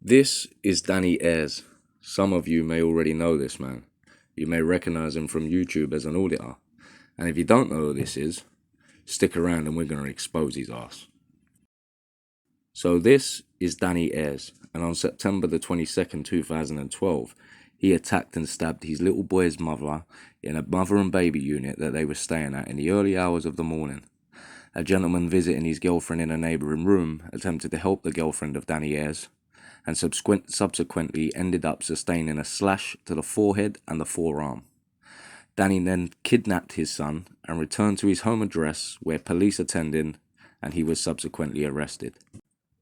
This is Danny Ayres. Some of you may already know this man. You may recognize him from YouTube as an auditor. And if you don't know who this is, stick around and we're going to expose his ass. So this is Danny Ayres, and on September the 22nd, 2012, he attacked and stabbed his little boy's mother in a mother and baby unit that they were staying at in the early hours of the morning. A gentleman visiting his girlfriend in a neighbouring room attempted to help the girlfriend of Danny Ayres, and subsequently ended up sustaining a slash to the forehead and the forearm. Danny then kidnapped his son and returned to his home address where police attended, and he was subsequently arrested.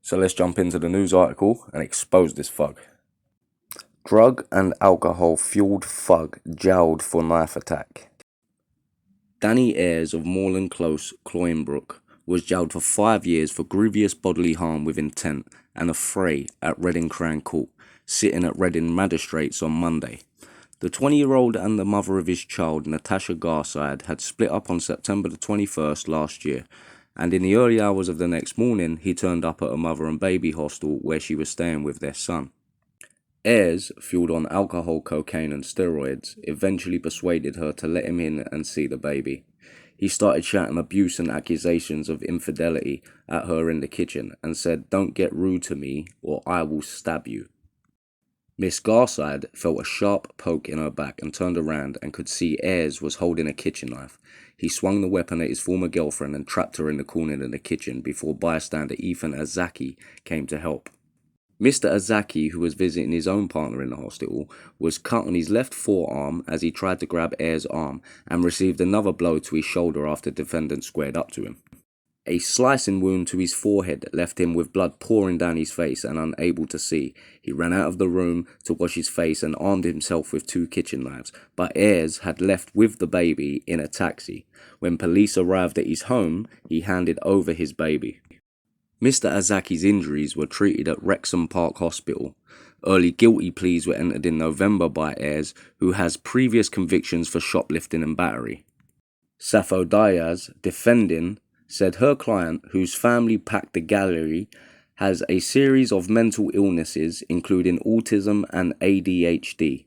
So let's jump into the news article and expose this thug. Drug and alcohol fueled thug jailed for knife attack. Danny Ayres of Moreland Close, Cloyinbrook, was jailed for 5 years for grievous bodily harm with intent and affray at Reading Crown Court, sitting at Reading Magistrates on Monday. The 20-year-old and the mother of his child, Natasha Garside, had split up on September the 21st last year, and in the early hours of the next morning, he turned up at a mother and baby hostel where she was staying with their son. Ayres, fueled on alcohol, cocaine and steroids, eventually persuaded her to let him in and see the baby. He started shouting abuse and accusations of infidelity at her in the kitchen and said, "Don't get rude to me or I will stab you." Miss Garside felt a sharp poke in her back and turned around and could see Ayres was holding a kitchen knife. He swung the weapon at his former girlfriend and trapped her in the corner of the kitchen before bystander Ethan Azaki came to help. Mr. Azaki, who was visiting his own partner in the hospital, was cut on his left forearm as he tried to grab Ayres' arm and received another blow to his shoulder after the defendant squared up to him. A slicing wound to his forehead left him with blood pouring down his face and unable to see. He ran out of the room to wash his face and armed himself with 2 kitchen knives, but Ayres had left with the baby in a taxi. When police arrived at his home, he handed over his baby. Mr. Azaki's injuries were treated at Wrexham Park Hospital. Early guilty pleas were entered in November by Ayres, who has previous convictions for shoplifting and battery. Safo Diaz, defending, said her client, whose family packed the gallery, has a series of mental illnesses including autism and ADHD,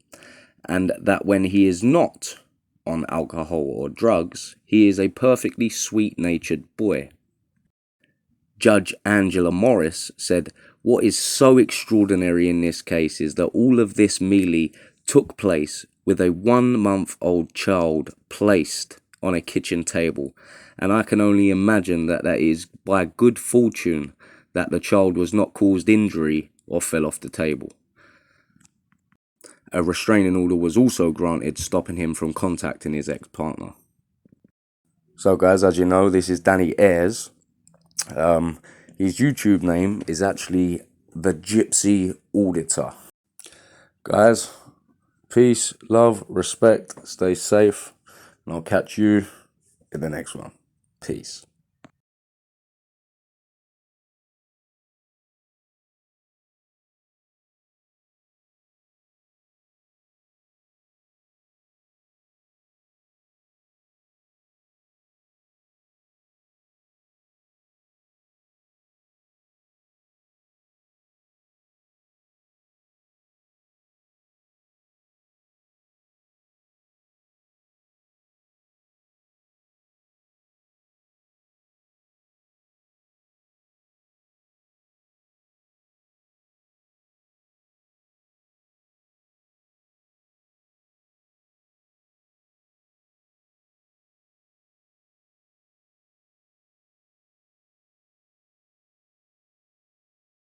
and that when he is not on alcohol or drugs, he is a perfectly sweet-natured boy. Judge Angela Morris said, "What is so extraordinary in this case is that all of this merely took place with a 1-month-old child placed on a kitchen table, and I can only imagine that is by good fortune that the child was not caused injury or fell off the table." A restraining order was also granted, stopping him from contacting his ex-partner. So guys, as you know, this is Danny Ayres. His YouTube name is actually the Gypsy Auditor. Guys, peace, love, respect, stay safe, and I'll catch you in the next one. Peace.